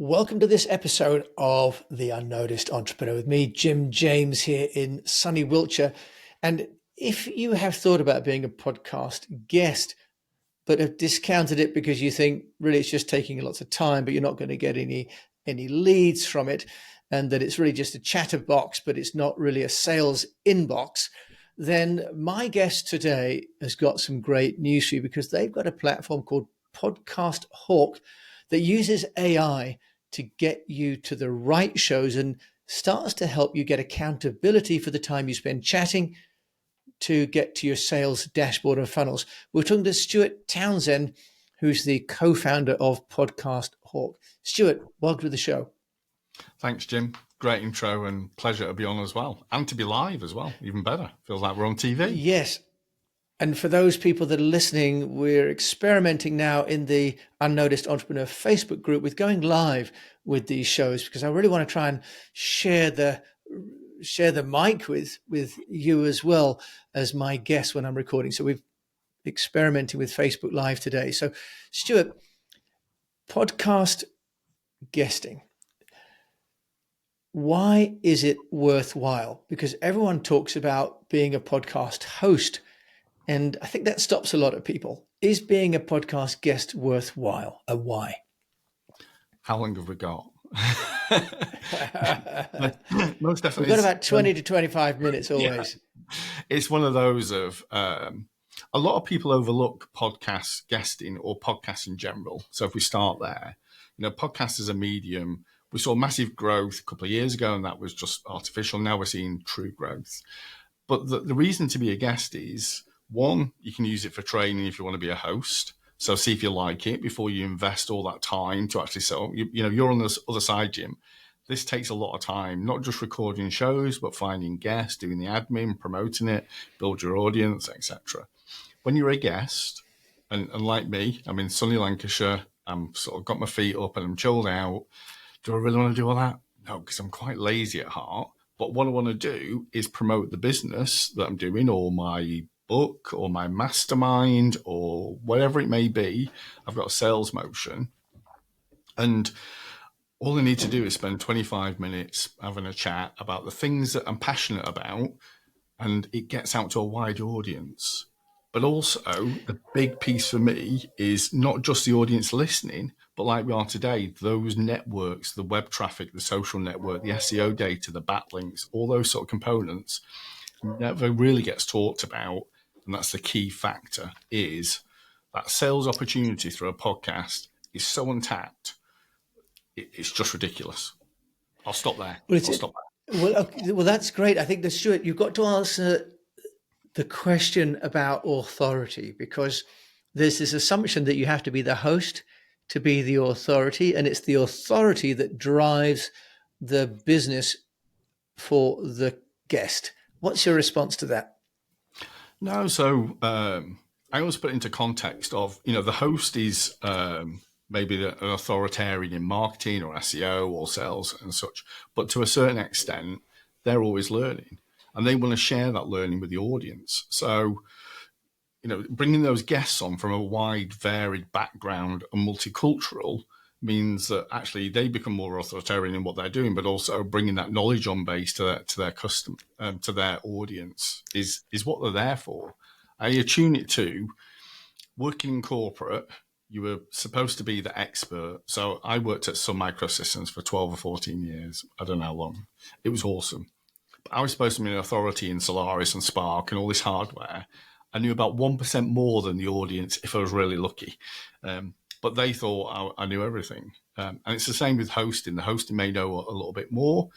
Welcome to this episode of The UnNoticed Entrepreneur with me, Jim James, here in sunny Wiltshire. And if you have thought about being a podcast guest, but have discounted it because you think really it's just taking lots of time, but you're not going to get any leads from it, and that it's really just a chatterbox, but it's not really a sales inbox, then my guest today has got some great news for you, because they've got a platform called Podcast Hawk that uses AI to get you to the right shows and starts to help you get accountability for the time you spend chatting to get to your sales dashboard and funnels. We're talking to Stewart Townsend, who's the co-founder of Podcast Hawk. Stewart, welcome to the show. Thanks, Jim. Great intro and pleasure to be on as well. And to be live as well, even better. Feels like we're on TV. Yes. And for those people that are listening, we're experimenting now in the UnNoticed Entrepreneur Facebook group with going live with these shows, because I really want to try and share the mic with you as well as my guest when I'm recording. So we've experimenting with Facebook Live today. So Stewart, podcast guesting. Why is it worthwhile? Because everyone talks about being a podcast host, and I think that stops a lot of people. Is being a podcast guest worthwhile? And why? How long have we got? Most definitely. We've got about 20 to 25 minutes always. Yeah. It's one of those of a lot of people overlook podcast guesting or podcasts in general. So if we start there, podcast as a medium, we saw massive growth a couple of years ago, and that was just artificial. Now we're seeing true growth. But the reason to be a guest is, one, you can use it for training if you want to be a host. So see if you like it before you invest all that time to actually sell. You're on the other side, Jim. This takes a lot of time, not just recording shows, but finding guests, doing the admin, promoting it, build your audience, etc. When you're a guest, and like me, I'm in sunny Lancashire, I'm sort of got my feet up and I'm chilled out. Do I really want to do all that? No, because I'm quite lazy at heart. But what I want to do is promote the business that I'm doing, or my book or my mastermind or whatever it may be. I've got a sales motion, and all I need to do is spend 25 minutes having a chat about the things that I'm passionate about, and it gets out to a wide audience. But also, the big piece for me is not just the audience listening, but like we are today, those networks, the web traffic, the social network, the SEO data, the backlinks, all those sort of components never really gets talked about. And that's the key factor, is that sales opportunity through a podcast is so untapped. It's just ridiculous. I'll stop there. Well, that's great. I think that, Stuart, you've got to answer the question about authority, because there's this assumption that you have to be the host to be the authority, and it's the authority that drives the business for the guest. What's your response to that? No, so I always put it into context of, the host is maybe an authoritarian in marketing or SEO or sales and such, but to a certain extent, they're always learning, and they want to share that learning with the audience. So, bringing those guests on from a wide, varied background and multicultural means that actually they become more authoritarian in what they're doing, but also bringing that knowledge on base to their customer, to their audience is what they're there for. And you tune it to working in corporate. You were supposed to be the expert. So I worked at Sun Microsystems for 12 or 14 years. I don't know how long. It was awesome. But I was supposed to be an authority in Solaris and Spark and all this hardware. I knew about 1% more than the audience if I was really lucky. But they thought I knew everything. And it's the same with hosting. The hosting may know a little bit more,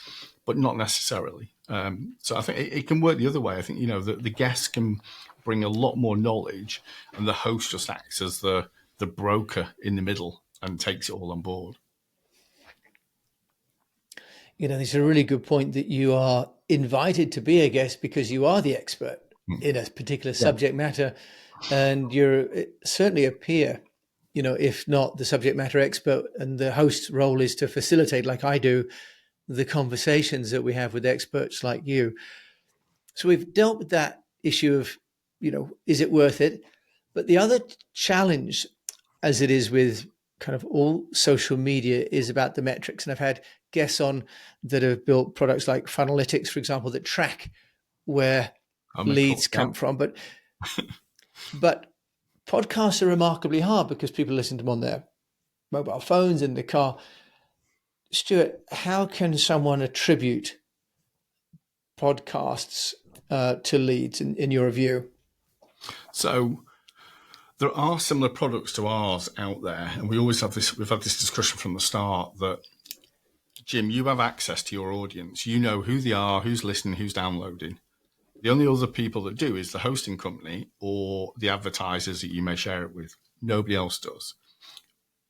but not necessarily. So I think it can work the other way. I think, the guests can bring a lot more knowledge, and the host just acts as the broker in the middle and takes it all on board. It's a really good point that you are invited to be a guest because you are the expert in a particular subject matter, and you're certainly a peer, if not the subject matter expert, and the host's role is to facilitate, like I do, the conversations that we have with experts like you. So we've dealt with that issue of, is it worth it? But the other challenge, as it is with kind of all social media is about the metrics. And I've had guests on that have built products like Funnelytics, for example, that track where I'll make cool. leads come from. But podcasts are remarkably hard because people listen to them on their mobile phones in the car. Stewart, how can someone attribute podcasts to leads in your view? So there are similar products to ours out there, and we always have this. We've had this discussion from the start that, Jim, you have access to your audience. You know who they are, who's listening, who's downloading. The only other people that do is the hosting company or the advertisers that you may share it with. Nobody else does.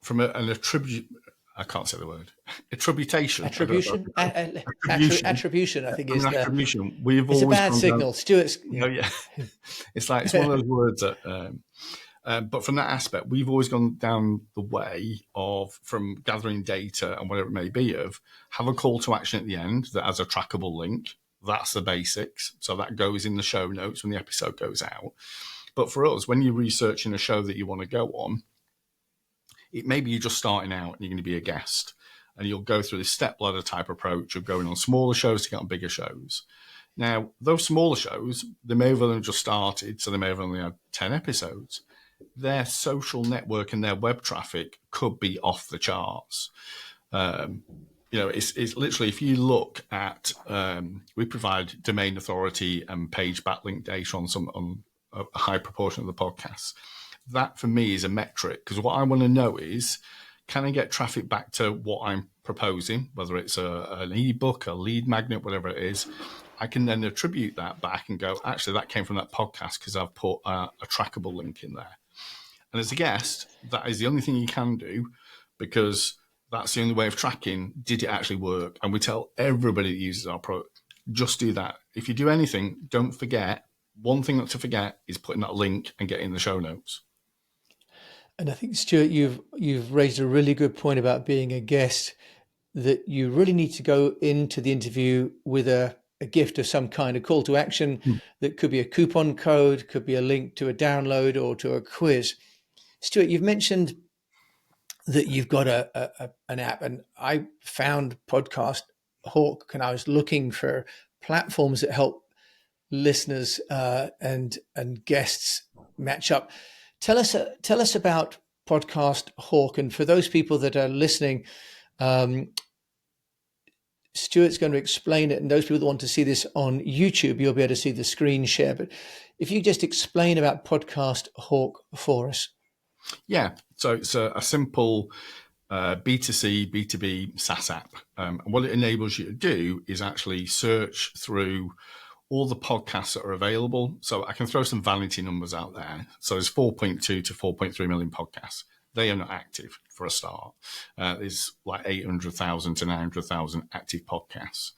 From an attribute, I can't say the word. Attribution. Attribution. Attribution. I think is the. Attribution. We've It's a always bad gone signal. Stuart's. yeah. It's one of those words that. But from that aspect, we've always gone down the way of, from gathering data and whatever it may be, of have a call to action at the end that has a trackable link. That's the basics. So that goes in the show notes when the episode goes out. But for us, when you're researching a show that you want to go on, it maybe you're just starting out and you're going to be a guest, and you'll go through this step ladder type approach of going on smaller shows to get on bigger shows. Now, those smaller shows, they may have only just started, so they may have only had 10 episodes. Their social network and their web traffic could be off the charts. It's literally, if you look at, we provide domain authority and page backlink data on a high proportion of the podcasts. That for me is a metric, because what I want to know is, can I get traffic back to what I'm proposing, whether it's an ebook, a lead magnet, whatever it is. I can then attribute that back and go, actually, that came from that podcast because I've put a trackable link in there. And as a guest, that is the only thing you can do, because that's the only way of tracking, did it actually work? And we tell everybody that uses our product, just do that. If you do anything, don't forget, one thing not to forget is putting that link and getting the show notes. And I think, Stuart, you've raised a really good point about being a guest, that you really need to go into the interview with a gift of some kind, a call to action that could be a coupon code, could be a link to a download or to a quiz. Stuart, you've mentioned that you've got an app, and I found Podcast Hawk, and I was looking for platforms that help listeners and guests match up. Tell us about Podcast Hawk, and for those people that are listening, Stuart's going to explain it, and those people that want to see this on YouTube, you'll be able to see the screen share. But if you just explain about Podcast Hawk for us. Yeah, so it's a simple B2C, B2B SaaS app. And what it enables you to do is actually search through all the podcasts that are available. So I can throw some vanity numbers out there. So there's 4.2 to 4.3 million podcasts. They are not active for a start. There's like 800,000 to 900,000 active podcasts.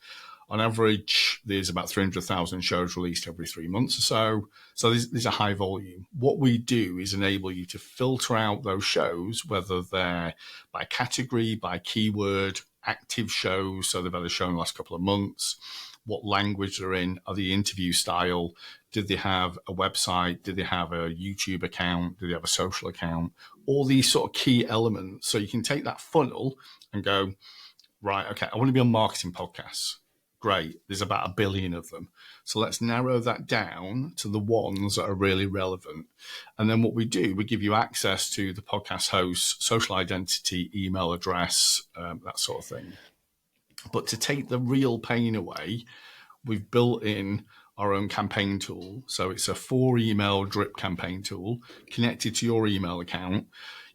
On average, there's about 300,000 shows released every 3 months or so. So there's a high volume. What we do is enable you to filter out those shows, whether they're by category, by keyword, active shows, so they've had a show in the last couple of months, what language they're in, are the interview style, did they have a website, did they have a YouTube account, did they have a social account, all these sort of key elements. So you can take that funnel and go, right, okay, I want to be on marketing podcasts. Great, there's about 1 billion of them. So let's narrow that down to the ones that are really relevant. And then what we do, we give you access to the podcast host, social identity, email address, that sort of thing. But to take the real pain away, we've built in our own campaign tool. So it's a 4-email drip campaign tool connected to your email account.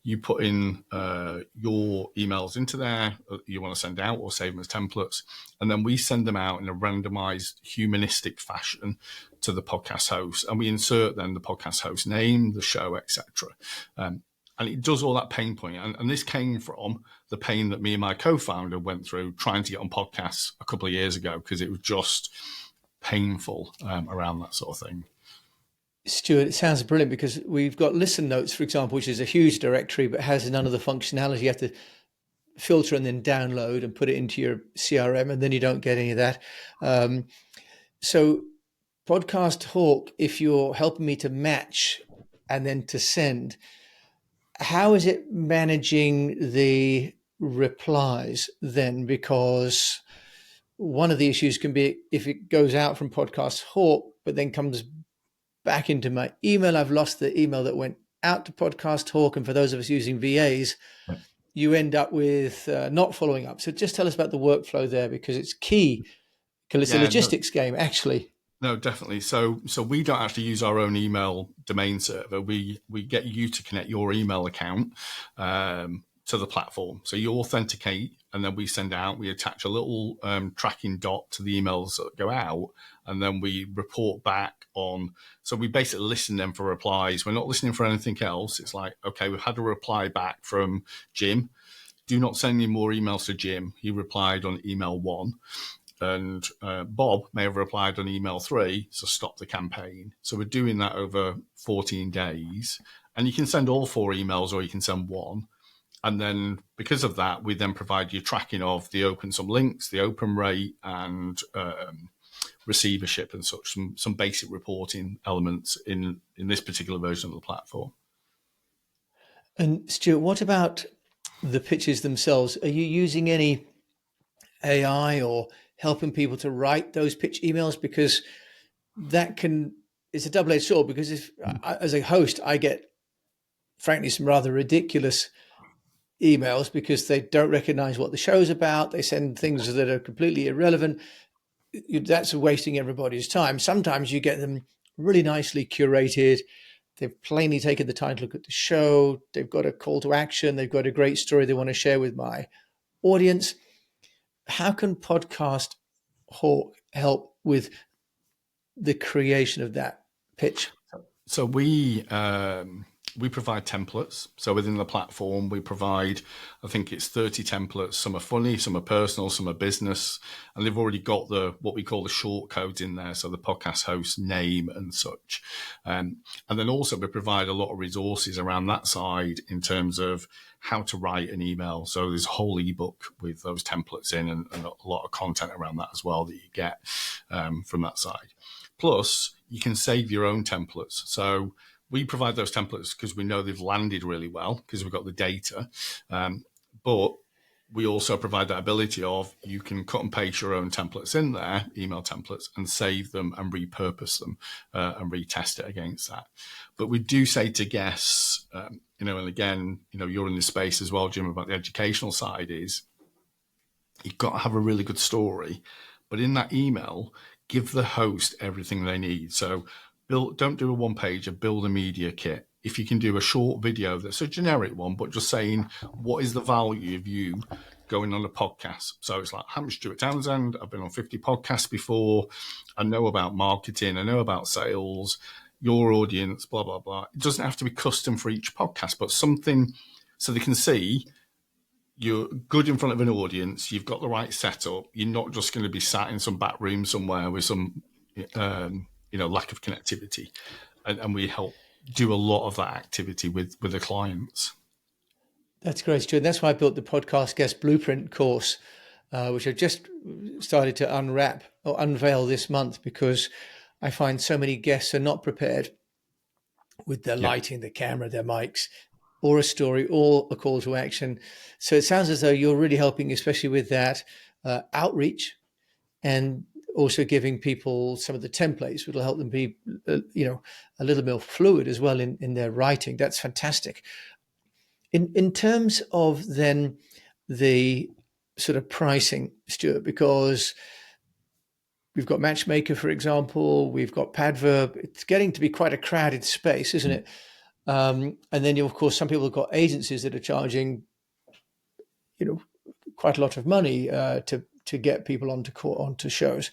You put in your emails into there you want to send out, or save them as templates. And then we send them out in a randomized, humanistic fashion to the podcast host. And we insert then the podcast host name, the show, etc. And it does all that pain point. And this came from the pain that me and my co-founder went through trying to get on podcasts a couple of years ago, because it was just painful around that sort of thing. Stuart, it sounds brilliant, because we've got Listen Notes, for example, which is a huge directory but has none of the functionality. You have to filter and then download and put it into your CRM, and then you don't get any of that. So Podcast Hawk, if you're helping me to match and then to send, how is it managing the replies then? Because one of the issues can be if it goes out from Podcast Hawk, but then comes back into my email, I've lost the email that went out to Podcast Hawk. And for those of us using VAs, you end up with not following up. So just tell us about the workflow there, because it's key. Because it's a Yeah, no, logistics game, actually. no, definitely. So we don't actually use our own email domain server. We get you to connect your email account to the platform. So you authenticate, and then we attach a little tracking dot to the emails that go out, and then we report back on. So we basically listen them for replies. We're not listening for anything else. It's like, okay, we've had a reply back from Jim. Do not send any more emails to Jim. He replied on email 1. And Bob may have replied on email 3, so stop the campaign. So we're doing that over 14 days. And you can send all 4 emails, or you can send 1. And then because of that, we then provide you tracking of the open some links, the open rate, and receivership and such, some basic reporting elements in this particular version of the platform. And Stuart, what about the pitches themselves? Are you using any AI or helping people to write those pitch emails? Because it's a double-edged sword, because if as a host, I get, frankly, some rather ridiculous emails because they don't recognize what the show's about. They send things that are completely irrelevant. That's wasting everybody's time. Sometimes you get them really nicely curated. They've plainly taken the time to look at the show. They've got a call to action. They've got a great story they want to share with my audience. How can Podcast Hawk help with the creation of that pitch? So we provide templates. So within the platform, we provide, I think it's 30 templates. Some are funny, some are personal, some are business, and they've already got what we call the short codes in there. So the podcast host name and such. And then also we provide a lot of resources around that side in terms of how to write an email. So there's a whole ebook with those templates in, and a lot of content around that as well that you get from that side. Plus, you can save your own templates. So we provide those templates because we know they've landed really well because we've got the data. But we also provide that ability of you can cut and paste your own templates in there, email templates, and save them and repurpose them and retest it against that. But we do say to guests, and again, you're in this space as well, Jim, about the educational side is you've got to have a really good story. But in that email, give the host everything they need. So don't do a one-pager, build a media kit. If you can do a short video that's a generic one, but just saying, what is the value of you going on a podcast? So it's like, I'm Stewart Townsend. I've been on 50 podcasts before. I know about marketing. I know about sales, your audience, blah, blah, blah. It doesn't have to be custom for each podcast, but something so they can see you're good in front of an audience. You've got the right setup. You're not just going to be sat in some back room somewhere with some, lack of connectivity. And we help do a lot of that activity with the clients. That's great, Stuart. That's why I built the Podcast Guest Blueprint course, which I've just started to unwrap or unveil this month, because I find so many guests are not prepared with their lighting, their camera, their mics, or a story, or a call to action. So it sounds as though you're really helping, especially with that outreach, and also giving people some of the templates, which will help them be, a little more fluid as well in their writing. That's fantastic. In terms of then the sort of pricing, Stuart, because we've got Matchmaker, for example, we've got Padverb. It's getting to be quite a crowded space, isn't it? And then, of course, some people have got agencies that are charging, quite a lot of money to get people onto shows.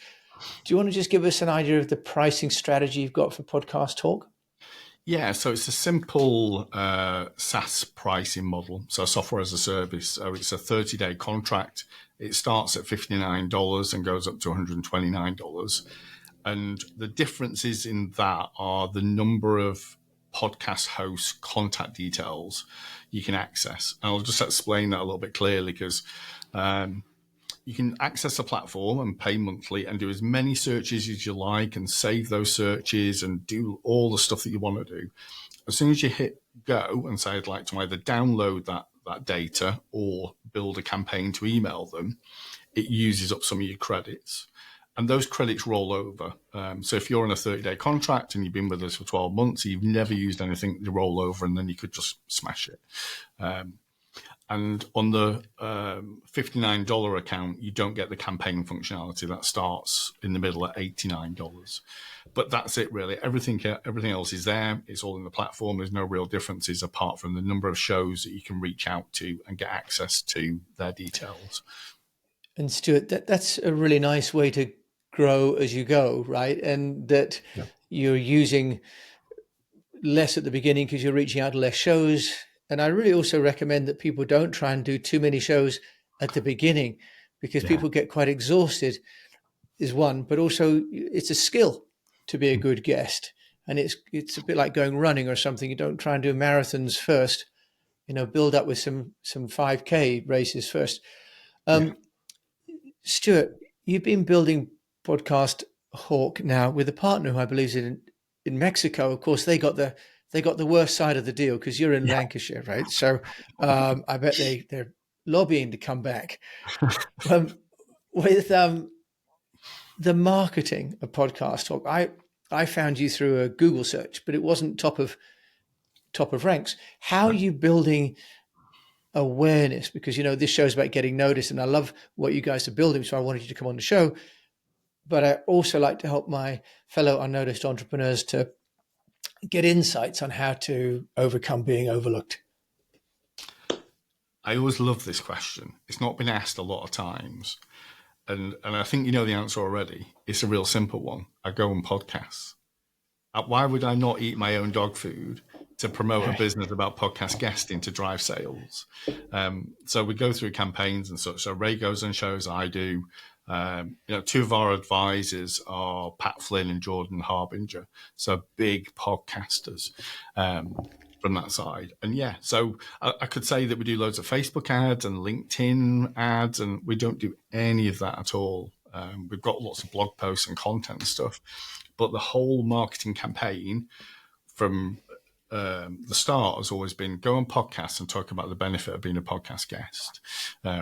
Do you want to just give us an idea of the pricing strategy you've got for Podcast Talk? Yeah, so it's a simple SaaS pricing model, so software as a service. So it's a 30-day contract. It starts at $59 and goes up to $129. And the differences in that are the number of podcast host contact details you can access. And I'll just explain that a little bit clearly, because you can access the platform and pay monthly and do as many searches as you like and save those searches and do all the stuff that you want to do. As soon as you hit go and say, I'd like to either download that data or build a campaign to email them, it uses up some of your credits. And those credits roll over. So if you're on a 30-day contract and you've been with us for 12 months, you've never used anything, you roll over and then you could just smash it. And on the $59 account, you don't get the campaign functionality. That starts in the middle at $89. But that's it, really. Everything else is there. It's all in the platform. There's no real differences apart from the number of shows that you can reach out to and get access to their details. And Stewart, that's a really nice way to grow as you go, right? And that you're using less at the beginning because you're reaching out to less shows. And I really also recommend that people don't try and do too many shows at the beginning because people get quite exhausted, is one, but also it's a skill to be a good guest. And it's a bit like going running or something. You don't try and do marathons first, build up with some 5K races first. Stewart, you've been building Podcast Hawk now with a partner who I believe is in Mexico. Of course, they got the worst side of the deal because you're in Lancashire, right? So I bet they're lobbying to come back. With the marketing of Podcast Hawk, I found you through a Google search, but it wasn't top of ranks. How are you building awareness? Because this show is about getting noticed, and I love what you guys are building, so I wanted you to come on the show. But I also like to help my fellow unnoticed entrepreneurs to get insights on how to overcome being overlooked. I always love this question. It's not been asked a lot of times, and I think you know the answer already. It's a real simple one. I go on podcasts. Why would I not eat my own dog food to promote a business about podcast guesting to drive sales? So we go through campaigns and such. So Ray goes on shows, I do. Two of our advisors are Pat Flynn and Jordan Harbinger, so big podcasters from that side. And so I could say that we do loads of Facebook ads and LinkedIn ads, and we don't do any of that at all. We've got lots of blog posts and content and stuff, but the whole marketing campaign from the start has always been go on podcasts and talk about the benefit of being a podcast guest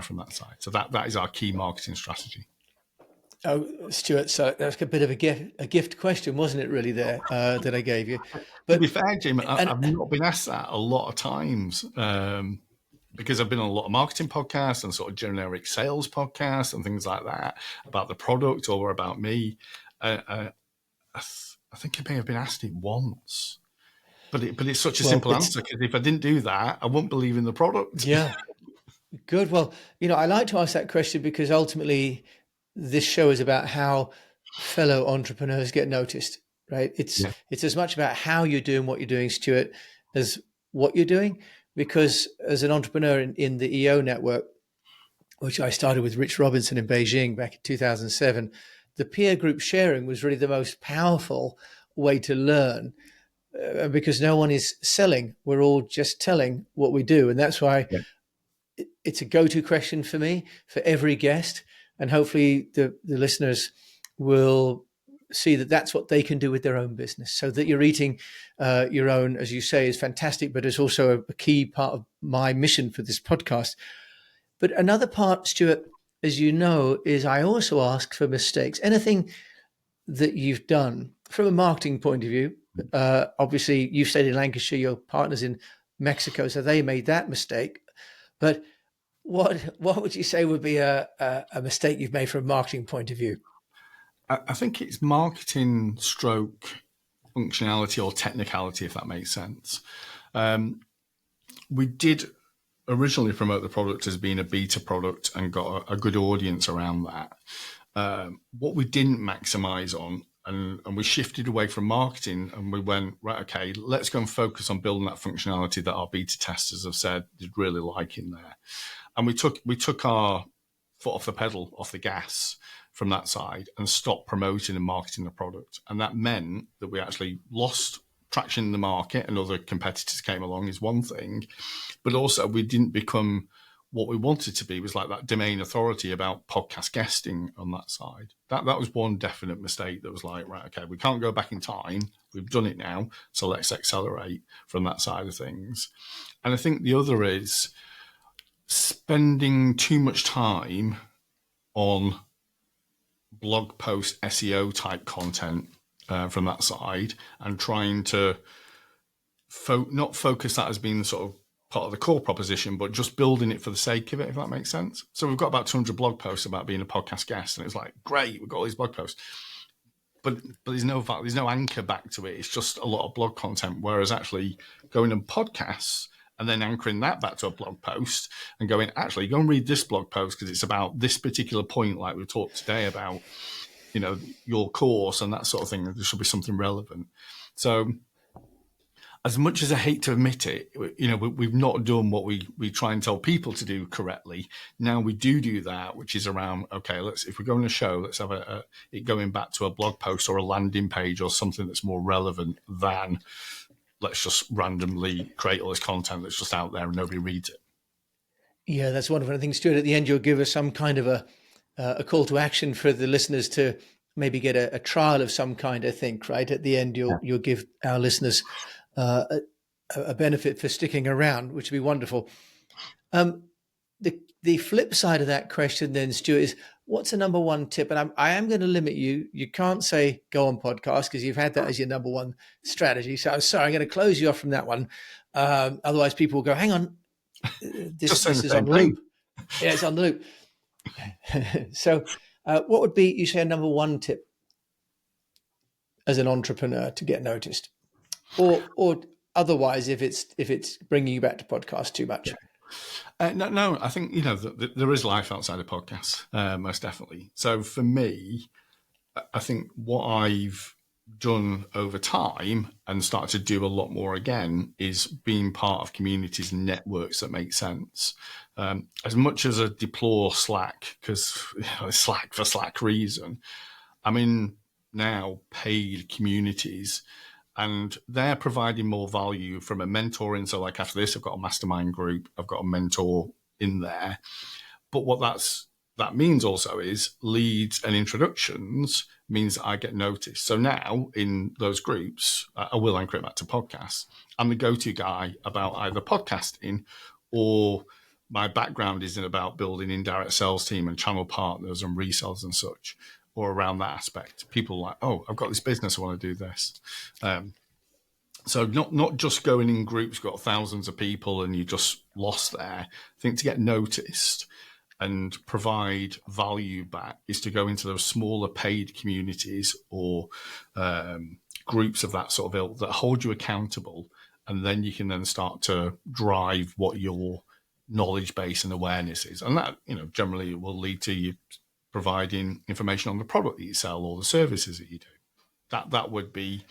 from that side. So that is our key marketing strategy. Oh, Stewart, so that's a bit of a gift question, wasn't it, really, there that I gave you? But to be fair, Jim, I've not been asked that a lot of times because I've been on a lot of marketing podcasts and sort of generic sales podcasts and things like that about the product or about me. I think I may have been asked it once. But it's such a simple answer because if I didn't do that, I wouldn't believe in the product. Yeah, good. Well, I like to ask that question because ultimately this show is about how fellow entrepreneurs get noticed, right? It's as much about how you're doing what you're doing, Stewart, as what you're doing. Because as an entrepreneur in the EO network, which I started with Rich Robinson in Beijing back in 2007, the peer group sharing was really the most powerful way to learn. Because no one is selling. We're all just telling what we do. And that's why it's a go-to question for me, for every guest. And hopefully the listeners will see that that's what they can do with their own business. So that you're eating your own, as you say, is fantastic, but it's also a key part of my mission for this podcast. But another part, Stewart, as you know, is I also ask for mistakes. Anything that you've done from a marketing point of view. Obviously, you've stayed in Lancashire, your partner's in Mexico, so they made that mistake. But what would you say would be a mistake you've made from a marketing point of view? I think it's marketing stroke functionality or technicality, if that makes sense. We did originally promote the product as being a beta product and got a good audience around that. What we didn't maximize on, and we shifted away from marketing and we went, right, okay, let's go and focus on building that functionality that our beta testers have said they'd really like in there. And we took our foot off the pedal, off the gas from that side and stopped promoting and marketing the product. And that meant that we actually lost traction in the market and other competitors came along is one thing, but also we didn't become what we wanted to be was like that domain authority about podcast guesting on that side. That was one definite mistake that was like, right, okay, we can't go back in time. We've done it now, so let's accelerate from that side of things. And I think the other is spending too much time on blog post SEO type content from that side, and trying to not focus that as being sort of part of the core proposition, but just building it for the sake of it, if that makes sense. So we've got about 200 blog posts about being a podcast guest, and it's like, great, we've got all these blog posts, but there's no anchor back to it. It's just a lot of blog content. Whereas actually going on podcasts and then anchoring that back to a blog post and going, actually, go and read this blog post because it's about this particular point, like we talked today about, your course and that sort of thing. There should be something relevant. So as much as I hate to admit it, we've not done what we try and tell people to do correctly. Now we do that, which is around, okay, if we're going to show, let's have it going back to a blog post or a landing page or something that's more relevant than let's just randomly create all this content that's just out there and nobody reads it. Yeah, that's wonderful. I think, Stuart, at the end, you'll give us some kind of a call to action for the listeners to maybe get a trial of some kind, I think, right? At the end, you'll give our listeners a benefit for sticking around, which would be wonderful. The flip side of that question then, Stuart, is what's the number one tip? And I am going to limit you. You can't say go on podcast because you've had that as your number one strategy. So I'm sorry, I'm going to close you off from that one. Otherwise people will go, hang on, this is on loop. Yeah, it's on the loop. So what would be, you say, a number one tip as an entrepreneur to get noticed? Or otherwise, if it's bringing you back to podcast too much. No, I think there is life outside of podcasts, most definitely. So for me, I think what I've done over time and started to do a lot more again is being part of communities and networks that make sense. As much as I deplore Slack, because Slack for Slack reason, I'm in now paid communities. And they're providing more value from a mentoring. So like after this, I've got a mastermind group. I've got a mentor in there. But what that means also is leads and introductions means that I get noticed. So now in those groups, I will anchor it back to podcasts. I'm the go-to guy about either podcasting or my background is in about building indirect sales team and channel partners and resellers and such. Or around that aspect, people are like, oh, I've got this business, I want to do this. So not just going in groups, got thousands of people and you just lost there. I think to get noticed and provide value back is to go into those smaller paid communities or groups of that sort of ilk that hold you accountable. And then you can then start to drive what your knowledge base and awareness is. And that, generally will lead to you providing information on the product that you sell or the services that you do. That would be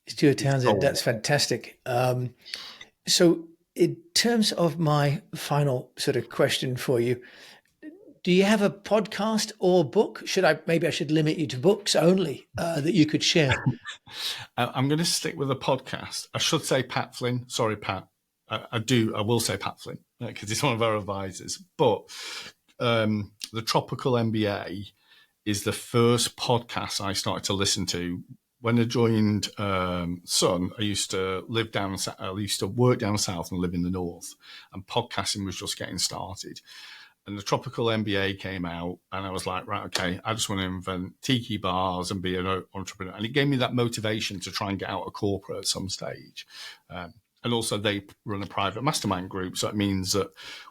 Stewart Townsend. That's fantastic. So in terms of my final sort of question for you, do you have a podcast or book? Maybe I should limit you to books only that you could share? I'm going to stick with a podcast. I should say Pat Flynn. Sorry, Pat. I will say Pat Flynn because he's one of our advisors. But the Tropical MBA is the first podcast I started to listen to. When I joined Sun, I used to work down south and live in the north, and podcasting was just getting started. And the Tropical MBA came out, and I was like, right, okay, I just want to invent tiki bars and be an entrepreneur. And it gave me that motivation to try and get out of corporate at some stage. And also they run a private mastermind group. So it means that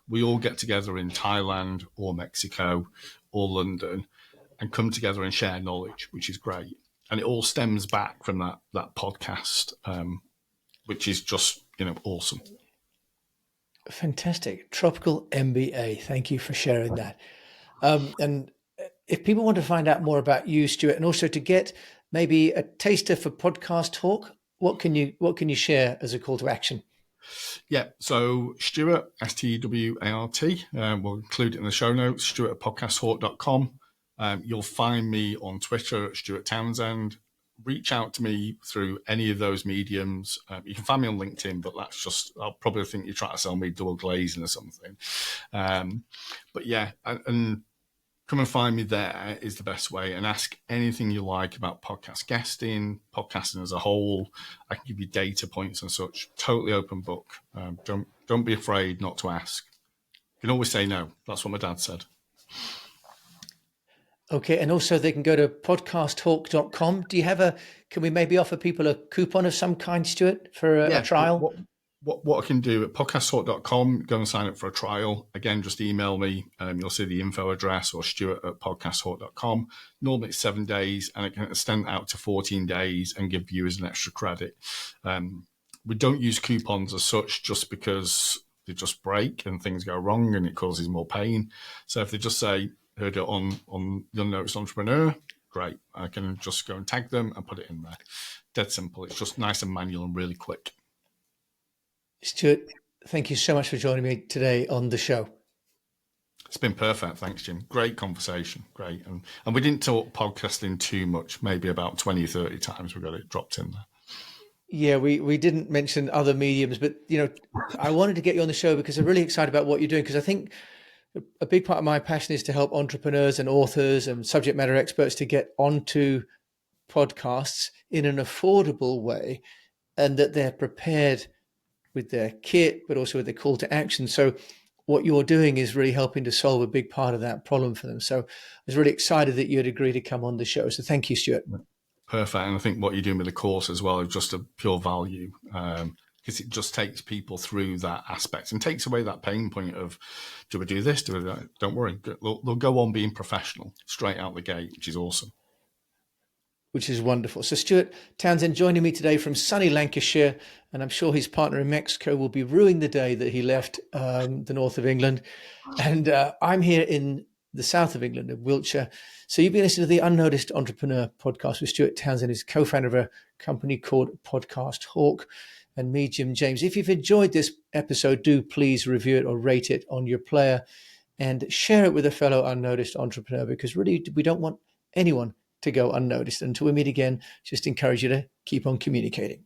we all get together in Thailand or Mexico or London and come together and share knowledge, which is great. And it all stems back from that podcast, which is just, awesome. Fantastic. Tropical MBA. Thank you for sharing that. And if people want to find out more about you, Stuart, and also to get maybe a taster for podcast talk, what can you share as a call to action? Yeah, so Stewart, Stewart, we'll include it in the show notes, Stewart at podcasthawk.com. You'll find me on Twitter at Stewart Townsend. reach out to me through any of those mediums. You can find me on LinkedIn, but that's just, I'll probably think you're trying to sell me double glazing or something. But yeah, and come and find me there is the best way, and ask anything you like about podcast guesting, podcasting as a whole. I can give you data points and such. Totally open book. Don't be afraid not to ask. You can always say no. That's what my dad said. Okay, and also they can go to podcasthawk.com. Can we maybe offer people a coupon of some kind, Stuart, for a Yeah. trial? What I can do at podcasthawk.com, go and sign up for a trial. Again, just email me. You'll see the info address, or stuart@podcasthawk.com. Normally it's 7 days, and it can extend out to 14 days and give viewers an extra credit. We don't use coupons as such, just because they just break and things go wrong and it causes more pain. So if they just say, heard it on the UnNoticed Entrepreneur, great. I can just go and tag them and put it in there. Dead simple. It's just nice and manual and really quick. Stuart, thank you so much for joining me today on the show. It's been perfect. Thanks, Jim. Great conversation. Great. And we didn't talk podcasting too much, maybe about 20, 30 times we got it dropped in there. Yeah, we didn't mention other mediums, but I wanted to get you on the show because I'm really excited about what you're doing, because I think a big part of my passion is to help entrepreneurs and authors and subject matter experts to get onto podcasts in an affordable way, and that they're prepared with their kit, but also with the call to action. So what you're doing is really helping to solve a big part of that problem for them. So I was really excited that you had agreed to come on the show. So thank you, Stuart. Perfect. And I think what you're doing with the course as well is just a pure value, because it just takes people through that aspect and takes away that pain point of, do we do this? Do we do that? Don't worry. They'll go on being professional straight out the gate, which is awesome. Which is wonderful. So Stewart Townsend joining me today from sunny Lancashire, and I'm sure his partner in Mexico will be ruining the day that he left the north of England. And I'm here in the south of England, in Wiltshire. So you've been listening to the UnNoticed Entrepreneur podcast with Stewart Townsend, who's co-founder of a company called Podcast Hawk, and me, Jim James. If you've enjoyed this episode, do please review it or rate it on your player and share it with a fellow unnoticed entrepreneur, because really we don't want anyone to go unnoticed. Until we meet again, just encourage you to keep on communicating.